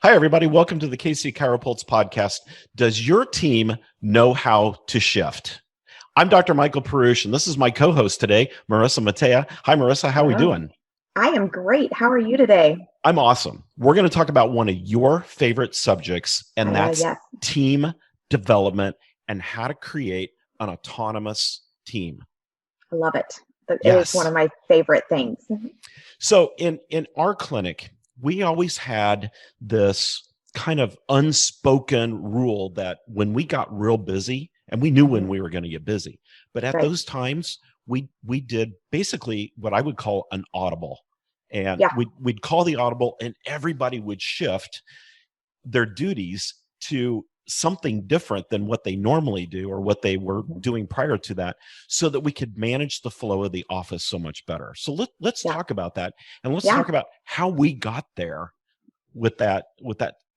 Hi, everybody. Welcome to the KC CHIROpulse podcast. Does your team know how to shift? I'm Dr. Michael Perush, and this is my co-host today, Marissa Matea. Hi, Marissa. How are we Hello. doing? I am great. How are you today? I'm awesome. We're going to talk about one of your favorite subjects, and that's Yes, team development and how to create an autonomous team. I love it. It is one Yes. of my favorite things. So in our clinic, we always had this kind of unspoken rule that when we got real busy, and we knew when Mhm. we were going to get busy, but at Right. those times, we did basically what I would call an audible. And Yeah. we'd call the audible, and everybody would shift their duties to something different than what they normally do or what they were Mhm. doing prior to that, so that we could manage the flow of the office so much better. So let's Yeah. talk about that, and let's Yeah. talk about how we got there with that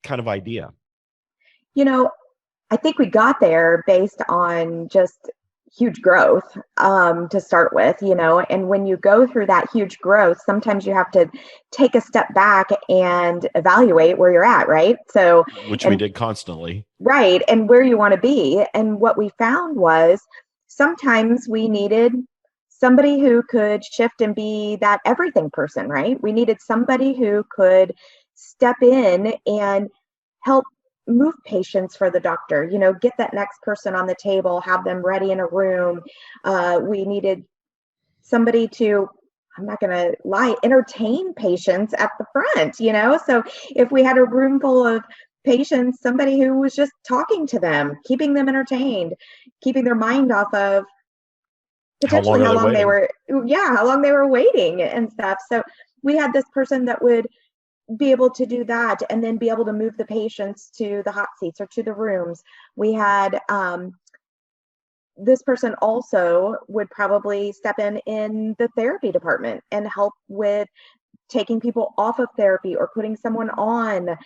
kind of idea. You know, I think we got there based on just huge growth to start with, and when you go through that huge growth, sometimes you have to take a step back and evaluate where you're at, right? So, Which we and did constantly. right, and where you want to be. And what we found was sometimes we needed somebody who could shift and be that everything person, right? We needed somebody who could step in and help move patients for the doctor, get that next person on the table, have them ready in a room. We needed somebody to, I'm not going to lie, entertain patients at the front, So if we had a room full of patients, somebody who was just talking to them, keeping them entertained, keeping their mind off of How long potentially are how they long they waiting? were, yeah, how long they were waiting and stuff. So we had this person that would be able to do that and then be able to move the patients to the hot seats or to the rooms. We had this person also would probably step in the therapy department and help with taking people off of therapy or putting someone on,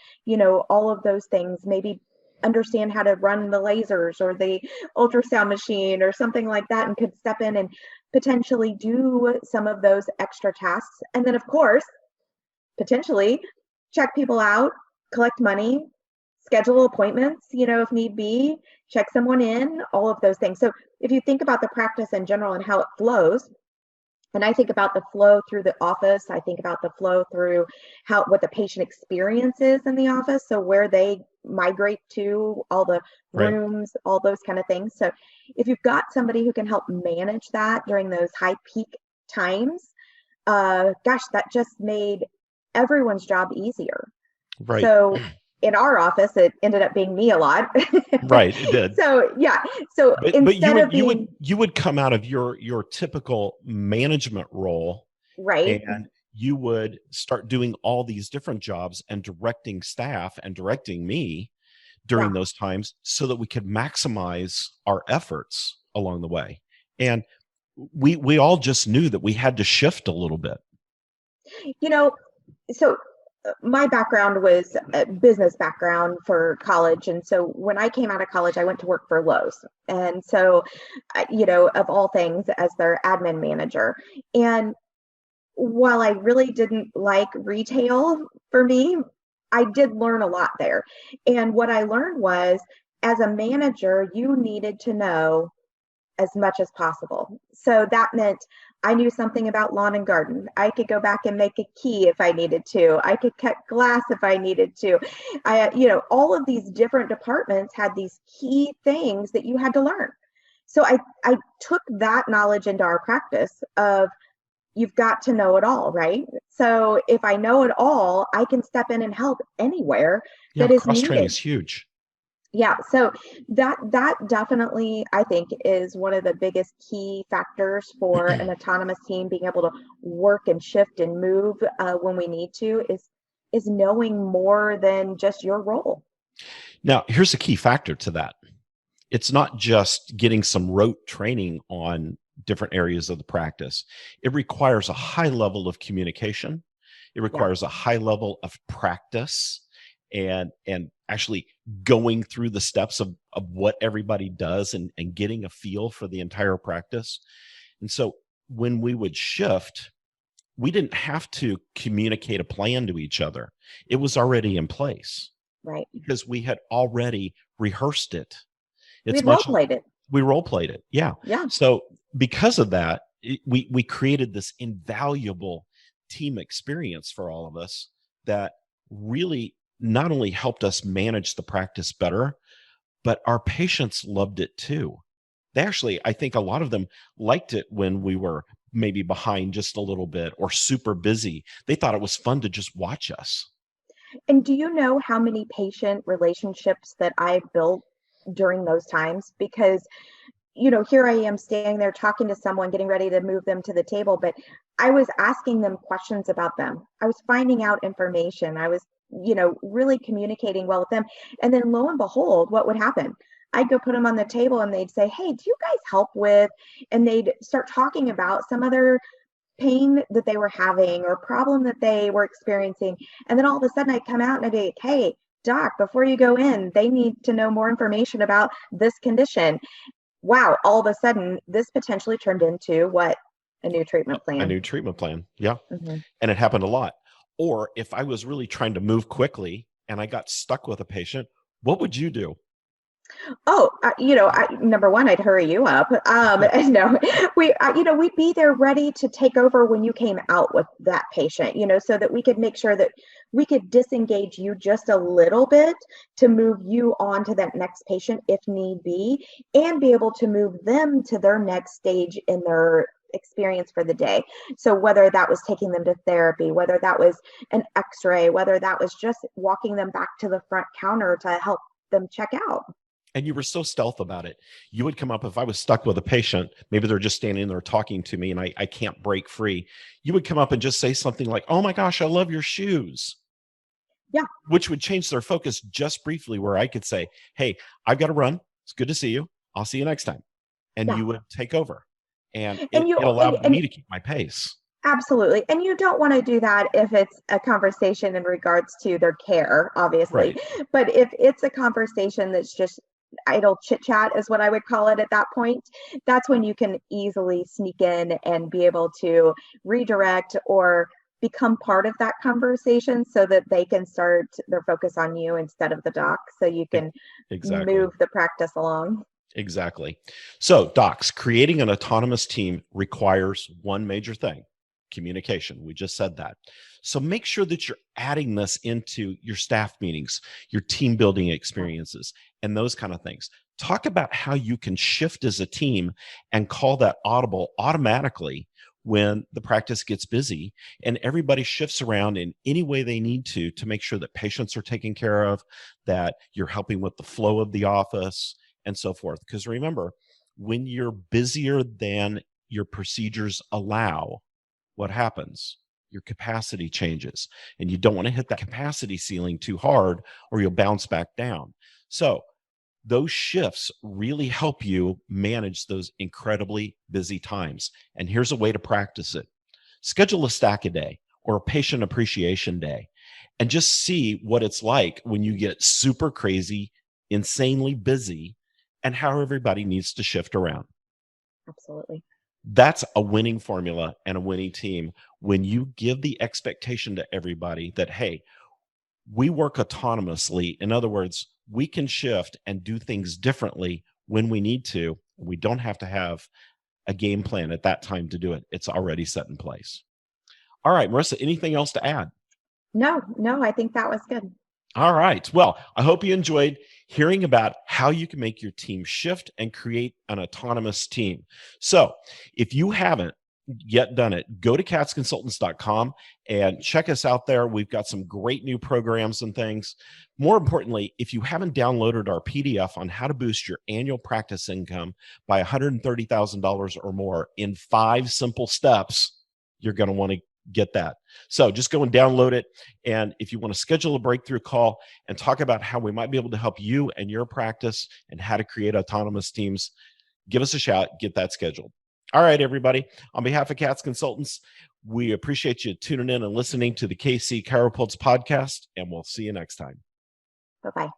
all of those things, maybe understand how to run the lasers or the ultrasound machine or something like that, and could step in and potentially do some of those extra tasks. And then, of course, potentially check people out, collect money, schedule appointments, if need be, check someone in, all of those things. So if you think about the practice in general and how it flows, and I think about the flow through the office, I think about the flow through what the patient experience is in the office. So where they migrate to, all the Right. rooms, all those kind of things. So if you've got somebody who can help manage that during those high peak times, gosh, that just made everyone's job easier. Right. So in our office, it ended up being me a lot. Right. It did. So yeah. So But you instead would of you would being you would come out of your typical management role, right, and you would start doing all these different jobs and directing staff and directing me yeah. during those times, so that we could maximize our efforts along the way. And we all just knew that we had to shift a little bit. You know, so my background was a business background for college. And so when I came out of college, I went to work for Lowe's. And so, of all things, as their admin manager. And while I really didn't like retail for me, I did learn a lot there. And what I learned was, as a manager, you needed to know as much as possible. So that meant I knew something about lawn and garden. I could go back and make a key if I needed to. I could cut glass if I needed to. All of these different departments had these key things that you had to learn. So I took that knowledge into our practice of, you've got to know it all, right? So if I know it all, I can step in and help anywhere Yeah, that is cross training needed. is huge. Yeah, so that definitely, I think, is one of the biggest key factors for an autonomous team being able to work and shift and move when we need to, is knowing more than just your role. Now, here's a key factor to that. It's not just getting some rote training on different areas of the practice. It requires a high level of communication. It Yeah, requires a high level of practice, and actually going through the steps of what everybody does, and getting a feel for the entire practice. And so when we would shift, we didn't have to communicate a plan to each other. It was already in place Right. because we had already rehearsed it. We It's had role much played it. we role played it. Yeah. Yeah. So because of that, we created this invaluable team experience for all of us that really not only helped us manage the practice better, but our patients loved it too. They actually, I think a lot of them liked it when we were maybe behind just a little bit or super busy. They thought it was fun to just watch us. And do you know how many patient relationships that I built during those times? Because, here I am standing there talking to someone, getting ready to move them to the table, but I was asking them questions about them. I was finding out information. I was, really communicating well with them. And then lo and behold, what would happen? I'd go put them on the table and they'd say, "Hey, do you guys help with?" And they'd start talking about some other pain that they were having or problem that they were experiencing. And then all of a sudden I'd come out and I'd be like, "Hey, doc, before you go in, they need to know more information about this condition." Wow, all of a sudden this potentially turned into what? A new treatment A plan. new treatment plan. Yeah. Hmm. And it happened a lot. Or if I was really trying to move quickly and I got stuck with a patient, what would you do? Oh, number one, I'd hurry you up. No, we'd be there ready to take over when you came out with that patient, so that we could make sure that we could disengage you just a little bit to move you on to that next patient if need be, and be able to move them to their next stage in their experience for the day. So whether that was taking them to therapy, whether that was an x-ray, whether that was just walking them back to the front counter to help them check out. And you were so stealth about it. You would come up if I was stuck with a patient, maybe they're just standing there talking to me and I can't break free. You would come up and just say something like, "Oh my gosh, I love your shoes," Yeah. which would change their focus just briefly, where I could say, "Hey, I've got to run. It's good to see you. I'll see you next time." And Yeah. you would take over. And And it allowed me to keep my pace. absolutely. And you don't want to do that if it's a conversation in regards to their care, obviously. Right. But if it's a conversation that's just idle chit chat, is what I would call it at that point, that's when you can easily sneak in and be able to redirect or become part of that conversation so that they can start their focus on you instead of the doc, so you E- can Exactly. move the practice along. Exactly. So, docs, creating an autonomous team requires one major thing: communication. We just said that. So, make sure that you're adding this into your staff meetings, your team building experiences, and those kind of things. Talk about how you can shift as a team and call that audible automatically when the practice gets busy, and everybody shifts around in any way they need to make sure that patients are taken care of, that you're helping with the flow of the office and so forth. Because remember, when you're busier than your procedures allow, what happens? Your capacity changes, and you don't want to hit that capacity ceiling too hard or you'll bounce back down. So, those shifts really help you manage those incredibly busy times. And here's a way to practice it: schedule a stack a day or a patient appreciation day and just see what it's like when you get super crazy, insanely busy, and how everybody needs to shift around. Absolutely. That's a winning formula and a winning team when you give the expectation to everybody that, hey, we work autonomously. In other words, we can shift and do things differently when we need to. We don't have to have a game plan at that time to do it. It's already set in place. All right, Marissa, anything else to add? No, no, I think that was good. All right. Well, I hope you enjoyed hearing about how you can make your team shift and create an autonomous team. So, if you haven't yet done it, go to catsconsultants.com and check us out there. We've got some great new programs and things. More importantly, if you haven't downloaded our PDF on how to boost your annual practice income by $130,000 or more in 5 simple steps, you're going to want to get that. So just go and download it. And if you want to schedule a breakthrough call and talk about how we might be able to help you and your practice and how to create autonomous teams, give us a shout, get that scheduled. All right, everybody. On behalf of CATS Consultants, we appreciate you tuning in and listening to the KC CHIROpulse podcast, and we'll see you next time. Bye bye.